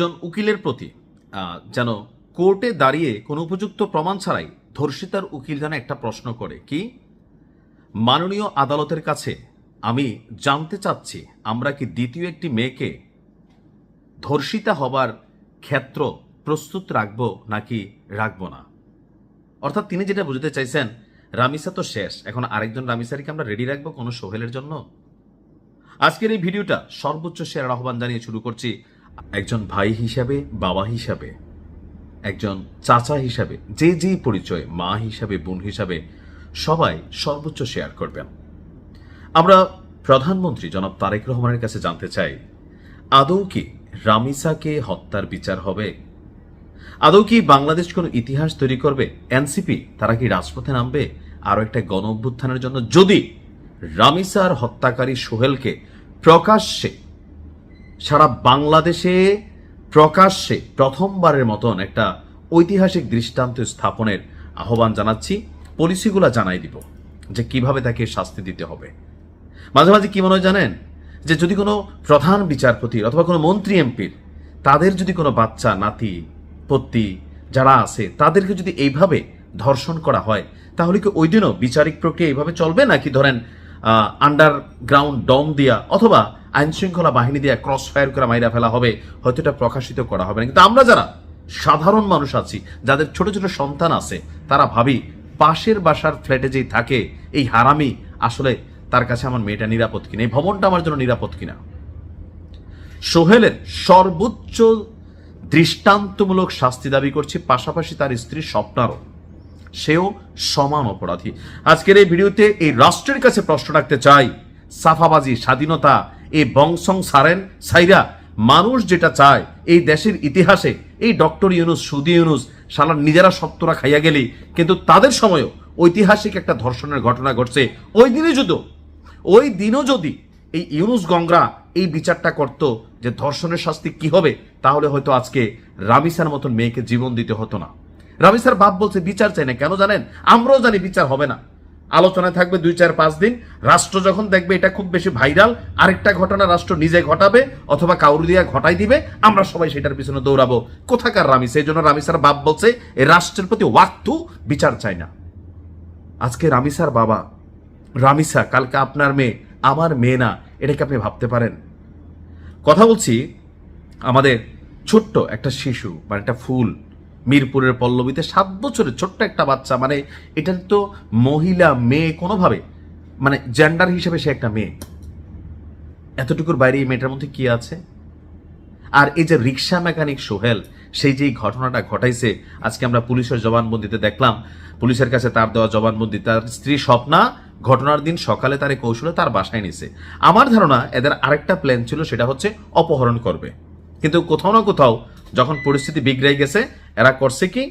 একজন উকিলের প্রতি যেন কোর্টে দাঁড়িয়ে কোনো উপযুক্ত প্রমাণ ছাড়াই ধর্ষিতার উকিল যেন একটা প্রশ্ন করে কি, মাননীয় আদালতের কাছে আমি জানতে চাচ্ছি আমরা কি দ্বিতীয় একটি মেয়েকে ধর্ষিতা হবার ক্ষেত্র প্রস্তুত রাখবো নাকি রাখবো না। অর্থাৎ তিনি যেটা বুঝতে চাইছেন, রামিসা তো শেষ, এখন আরেকজন রামিসারিকে আমরা রেডি রাখবো কোনো সোহেলের জন্য। আজকের এই ভিডিওটা সর্বোচ্চ শেয়ার আহ্বান জানিয়ে শুরু করছি। একজন ভাই হিসাবে, বাবা হিসাবে, একজন চাচা হিসাবে, যে যেই পরিচয়, মা হিসাবে, বোন হিসাবে, সবাই সর্বোচ্চ শেয়ার করবেন। আমরা প্রধানমন্ত্রী জনাব তারেক রহমানের কাছে জানতে চাই, আদৌ কি রামিসাকে হত্যার বিচার হবে? আদৌ কি বাংলাদেশ কোনো ইতিহাস তৈরি করবে? এনসিপি তারা কি রাজপথে নামবে আরো একটা গণ অভ্যুত্থানের জন্য, যদি রামিসার হত্যাকারী সোহেলকে প্রকাশ্যে সারা বাংলাদেশে প্রকাশ্যে প্রথমবারের মতন একটা ঐতিহাসিক দৃষ্টান্ত স্থাপনের আহ্বান জানাচ্ছি। পলিসিগুলো জানাই দিব যে কিভাবে তাকে শাস্তি দিতে হবে। মাঝে মাঝে কি মনে হয় জানেন, যে যদি কোনো প্রধান বিচারপতির অথবা কোনো মন্ত্রী এমপির তাদের যদি কোনো বাচ্চা নাতি পত্তি যারা আছে তাদেরকে যদি এইভাবে ধর্ষণ করা হয়, তাহলে কি ওই দিনও বিচারিক প্রক্রিয়া এইভাবে চলবে, নাকি ধরেন আন্ডারগ্রাউন্ড ডম দিয়া অথবা আইন শৃঙ্খলা বাহিনী দিয়া ক্রস ফায়ার করে মাইরা ফেলা হবে, হয়তো এটা প্রকাশিত করা হবে না। কিন্তু আমরা যারা সাধারণ মানুষ আছি, যাদের ছোট ছোট সন্তান আছে, তারা ভাবি পাশের বাসার ফ্ল্যাটে যেই থাকে এই হারামি, আসলে তার কাছে আমার মেয়েটা নিরাপদ কিনা, এই ভবনটা আমার জন্য নিরাপদ কিনা। সোহেলের সর্বোচ্চ দৃষ্টান্তমূলক শাস্তি দাবি করছি, পাশাপাশি তার স্ত্রী স্বপ্নারও, সেও সমান অপরাধী। আজকের এই ভিডিওতে এই রাষ্ট্রের কাছে প্রশ্ন রাখতে চাই, সাফাবাজি, স্বাধীনতা, এই বংশং সারেন সাইরা মানুষ যেটা চায় এই দেশের ইতিহাসে, এই ডক্টর ইউনুস, সুদি ইউনুস শালার নিজেরা সত্যরা খাইয়া গেলি, কিন্তু তাদের সময়ও ঐতিহাসিক একটা ধর্ষণের ঘটনা ঘটছে। ওই দিনও যদি এই ইউনুস গংরা এই বিচারটা করত যে ধর্ষণের শাস্তি কি হবে, তাহলে হয়তো আজকে রামিসার মতন মেয়েকে জীবন দিতে হতো না। রামিসার বাপ বলছে বিচার চাই না, কেন জানেন? আমরাও জানি বিচার হবে না, আলোচনায় থাকবে 2-4-5 দিন, রাষ্ট্র যখন দেখবে এটা খুব বেশি ভাইরাল, আরেকটা ঘটনা রাষ্ট্র নিজে ঘটাবে অথবা কাউরি দিয়া ঘটাই দিবে, আমরা সবাই সেটার পিছনে দৌড়াবো। কোথাকার রামিসা? এই জন্য রামিসার বাপ বলছে এই রাষ্ট্রের প্রতি ওয়াক্তু বিচার চাই না। আজকে রামিসার বাবা, রামিসা কালকে আপনার মেয়ে, আমার মেয়ে না, এটাকে আপনি ভাবতে পারেন? কথা বলছি আমাদের ছোট্ট একটা শিশু, মানে একটা ফুল, মিরপুরের পল্লবীতে 7 বছরের ছোট্ট একটা বাচ্চা, মানে এটা তো মহিলা মেয়ে কোনোভাবে, মানে জেন্ডার হিসেবে সে একটা মেয়ে। এতটুকুর বাইরে এই মেয়েটার মধ্যে কি আছে? আর এই যে রিক্সা মেকানিক সোহেল, সেই যে ঘটনাটা ঘটাইছে, আজকে আমরা পুলিশের জবানবন্দিতে দেখলাম, পুলিশের কাছে তার দেওয়া জবানবন্দি, তার স্ত্রী স্বপ্না ঘটনার দিন সকালে তার কৌশলে তার বাসায় নিছে। আমার ধারণা এদের আরেকটা প্ল্যান ছিল, সেটা হচ্ছে অপহরণ করবে, কিন্তু কোথাও না কোথাও যখন পরিস্থিতি বিগড়ে গেছে, এরা করছে কি,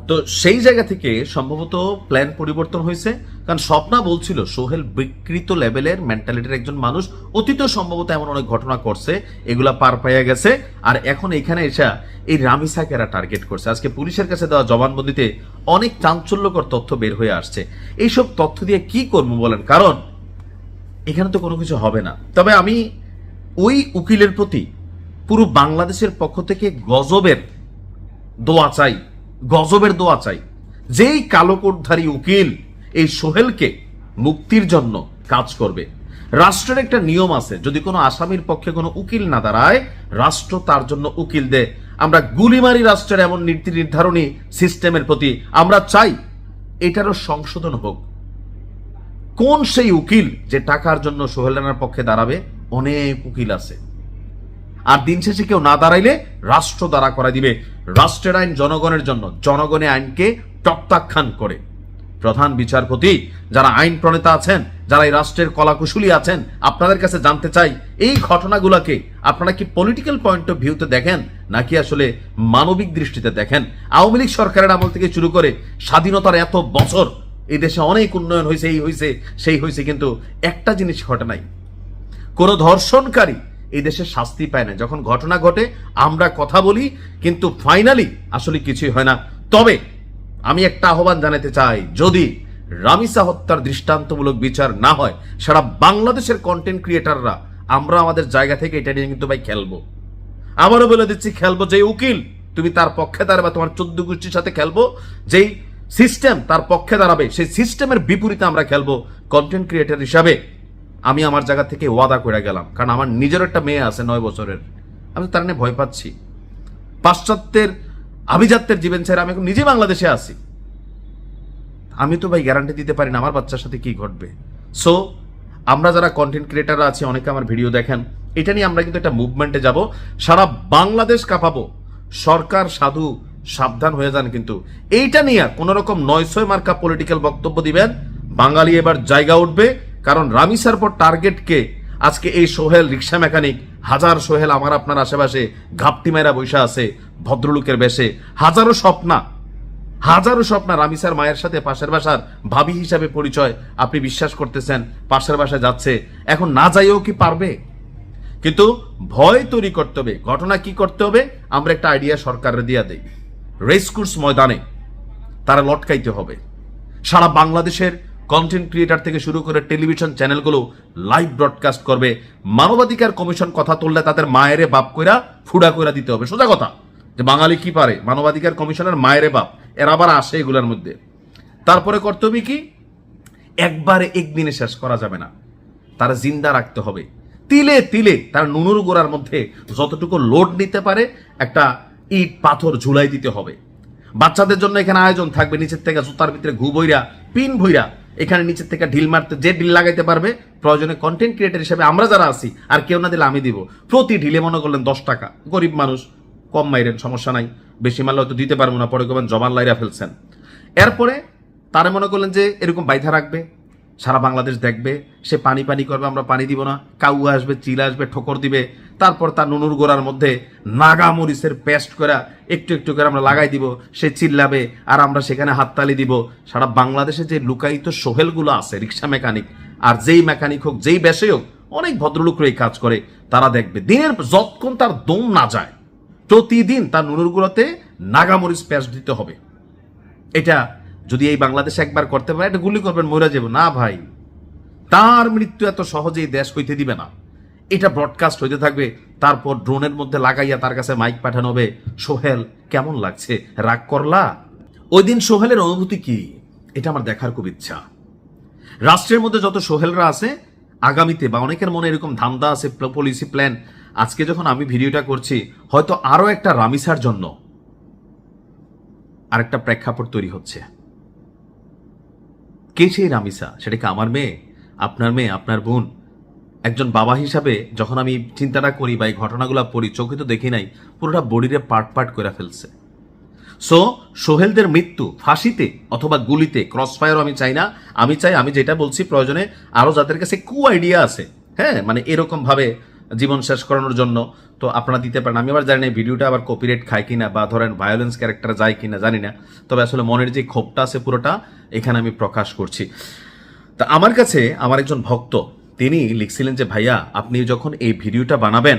তো সেই জায়গা থেকে সম্ভবত প্ল্যান পরিবর্তন হয়েছে। কারণ স্বপ্না বলছিল সোহেল বিকৃত লেভেলের মেন্টালিটির একজন মানুষ, অতীত সম্ভবত এমন অনেক ঘটনা করছে, এগুলা পার পাইয়া গেছে, আর এখন এখানে এসে এই রামিসাকে এরা টার্গেট করছে। আজকে পুলিশের কাছে দেওয়া জবানবন্দিতে অনেক চাঞ্চল্যকর তথ্য বের হয়ে আসছে। এইসব তথ্য দিয়ে কি করবো বলেন? কারণ এখানে তো কোনো কিছু হবে না। তবে আমি ওই উকিলের প্রতি পুরো বাংলাদেশের পক্ষ থেকে গজবের দোয়া চাই, যেই কালো কোটধারী উকিল এই সোহেলকে মুক্তির জন্য কাজ করবে। রাষ্ট্রের একটা নিয়ম আছে, যদি কোনো আসামির পক্ষে কোনো উকিল না দাঁড়ায়, রাষ্ট্র তার জন্য উকিল দেয়। আমরা গুলিমারি রাষ্ট্রের এমন নীতি নির্ধারণী সিস্টেমের প্রতি আমরা চাই এটারও সংশোধন হোক। কোন সেই উকিল যে টাকার জন্য সোহেল রানার পক্ষে দাঁড়াবে? অনেক উকিল আছে, আর দিন শেষে কেউ না দাঁড়াইলে রাষ্ট্র দাঁড়া করা দিবে। রাষ্ট্রের আইন জনগণের জন্য, জনগণের আইনকে প্রত্যাখ্যান করে। প্রধান বিচারপতি, যারা আইন প্রণেতা আছেন, যারা এই রাষ্ট্রের কলাকুশলী আছেন, আপনাদের কাছে জানতে চাই, এই ঘটনাগুলোকে আপনারা কি পলিটিক্যাল পয়েন্ট অফ ভিউতে দেখেন, নাকি আসলে মানবিক দৃষ্টিতে দেখেন? আওয়ামী লীগ সরকারের আমল থেকে শুরু করে স্বাধীনতার এত বছর এই দেশে অনেক উন্নয়ন হয়েছে, এই হয়েছে সেই হয়েছে, কিন্তু একটা জিনিস ঘটে নাই, কোন ধর্ষণকারী এই দেশে শাস্তি পায় না। যখন ঘটনা ঘটে আমরা কথা বলি, কিন্তু ফাইনালি আসলে কিছুই হয় না। তবে আমি একটা আহ্বান জানাতে চাই, যদি রামিসা হত্যার দৃষ্টান্তমূলক বিচার না হয়, সারা বাংলাদেশের কন্টেন্ট ক্রিয়েটাররা আমরা আমাদের জায়গা থেকে এটা নিয়ে কিন্তু ভাই খেলবো। আবারও বলে দিচ্ছি, খেলবো যেই উকিল তুমি তার পক্ষে দাঁড়াবে, তোমার 14 গোষ্ঠীর সাথে খেলবো, যেই সিস্টেম তার পক্ষে দাঁড়াবে সেই সিস্টেমের বিপরীতে আমরা খেলবো। কন্টেন্ট ক্রিয়েটর হিসাবে আমি আমার জায়গা থেকে ওয়াদা করে গেলাম, কারণ আমার নিজের একটা মেয়ে আছে 9 বছরের, আমি তার নিয়ে ভয় পাচ্ছি। পাশ্চাত্যের আভিজাত্যের জীবন ছেড়ে আমি এখন নিজে বাংলাদেশে আছি, আমি তো ভাই গ্যারান্টি দিতে পারি না আমার বাচ্চার সাথে কি ঘটবে। সো আমরা যারা কন্টেন্ট ক্রিয়েটাররা আছি, অনেকে আমার ভিডিও দেখেন, এটা নিয়ে আমরা কিন্তু একটা মুভমেন্টে যাব, সারা বাংলাদেশ কাঁপাবো। সরকার সাধু সাবধান হয়ে যান, কিন্তু এইটা নিয়ে কোন রকম 900 মার্কা পলিটিক্যাল বক্তব্য দিবেন, বাঙালি এবার জায়গা উঠবে। কারণ রামিসার পর টার্গেটকে আজকে এই সোহেল রিক্সা মেকানিক, হাজার সোহেল আমার আপনার আশেপাশে ঘাপটি মেরা বৈশা আছে ভদ্রলোকের বেশে, হাজারো স্বপ্না রামিসার মায়ের সাথে পাশের বাসার ভাবি হিসাবে পরিচয়, আপনি বিশ্বাস করতেছেন পাশের বাসায় যাচ্ছে, এখন না যাইও কি পারবে? কিন্তু ভয় তৈরি করতে হবে। ঘটনা কি করতে হবে, আমরা একটা আইডিয়া সরকারের দিয়া দেই, রেসকোর্স ময়দানে তারা লটকাইতে হবে। সারা বাংলাদেশের কন্টেন্ট ক্রিয়েটার থেকে শুরু করে টেলিভিশন চ্যানেলগুলো লাইভ ব্রডকাস্ট করবে। মানবাধিকার কমিশন কথা তুললে তাদের মায়েরে বাপ কইরা ফুডা কইরা দিতে হবে। সোজা কথা, যে বাঙালি কি পারে, মানবাধিকার কমিশনের মায়েরে বাপ, এরা আবার আসে এগুলোর মধ্যে। তারপরে করতে হবে কি, একবারে একদিনে শেষ করা যাবে না, তারা জিন্দা রাখতে হবে। তিলে তিলে তার নুনুর গোড়ার মধ্যে যতটুকু লোড নিতে পারে একটা ইট পাথর ঝুলাই দিতে হবে। বাচ্চাদের জন্য এখানে আয়োজন থাকবে, নিচের থেকে জুতার ভিতরে ঘু বইরা পিন ভইরা এখানে নিচের থেকে ঢিল মারতে, যে ঢিল লাগাইতে পারবে প্রয়োজনে কন্টেন্ট ক্রিয়েটর হিসেবে আমরা যারা আছি, আর কেউ না দিলে আমি দিব। প্রতি ঢিলে মনে করলেন 10 টাকা, গরিব মানুষ কম মাইরেন, সমস্যা নাই, বেশি মারলে হয়তো দিতে পারবো না, পরে কবেন জবান লাইরা ফেলছেন। এরপরে তারা মনে করলেন যে এরকম বাইধা রাখবে, সারা বাংলাদেশ দেখবে, সে পানি পানি করবে, আমরা পানি দিব না, কাউয়া আসবে, চিল আসবে, ঠোকর দিবে, তারপর তার নুনুর গোড়ার মধ্যে নাগা মরিচের পেস্ট করে একটু একটু করে আমরা লাগাই দিব, সে চিল্লাবে আর আমরা সেখানে হাততালি দিব। সারা বাংলাদেশে যে লুকায়িত সোহেলগুলো আছে, রিক্সা মেকানিক, আর যেই মেকানিক হোক, যেই বেশে হোক, অনেক ভদ্রলোকরা এই কাজ করে, তারা দেখবে দিনের যতক্ষণ তার দম না যায় প্রতিদিন তার নুনুর গুঁড়োতে নাগামরিচ পেস্ট দিতে হবে। এটা যদি এই বাংলাদেশে একবার করতে পারে, এটা গুলি করবেন মরে যাব না ভাই, তার মৃত্যু এত সহজেই দেশ হইতে দিবে না। এটা ব্রডকাস্ট হইতে থাকবে, তারপর ড্রোনের মধ্যে লাগাইয়া তার কাছে মাইক পাঠানো হবে, সোহেল কেমন লাগছে, রাগ করলা? ওই দিন সোহেলের অনুভূতি কি, এটা আমার দেখার খুব ইচ্ছা। রাষ্ট্রের মধ্যে যত সোহেলরা আছে, আগামীতে বা অনেকের মনে এরকম ধান্দা আছে, পলিসি প্ল্যান, আজকে যখন আমি ভিডিওটা করছি হয়তো আরো একটা রামিসার জন্য আরেকটা প্রেক্ষাপট তৈরি হচ্ছে। কে সেই রামিসা? সেটা কি আমার মেয়ে, আপনার মেয়ে, আপনার বোন? একজন বাবা হিসাবে যখন আমি চিন্তাটা করি বা এই ঘটনাগুলো পড়ি, চোখে তো দেখি নাই, পুরোটা বডিরে পার্ট পার্ট করে ফেলছে। সো সোহেলদের মৃত্যু ফাঁসিতে অথবা গুলিতে, ক্রস ফায়ারও আমি চাই না। আমি চাই, আমি যেটা বলছি, প্রয়োজনে আরো যাদের কাছে আইডিয়া আছে, হ্যাঁ, মানে এরকম ভাবে জীবন শেষ করানোর জন্য, তো আপনারা দিতে পারেন। আমি আবার জানি না ভিডিওটা আবার কপিরাইট খায় কিনা বা ধরেন ভায়োলেন্স ক্যারেক্টার যায় কিনা জানি না, তবে আসলে মনের যে ক্ষোভটা আছে পুরোটা এখানে আমি প্রকাশ করছি। তা আমার কাছে আমার একজন ভক্ত, তিনি লিখছিলেন যে ভাইয়া আপনি যখন এই ভিডিওটা বানাবেন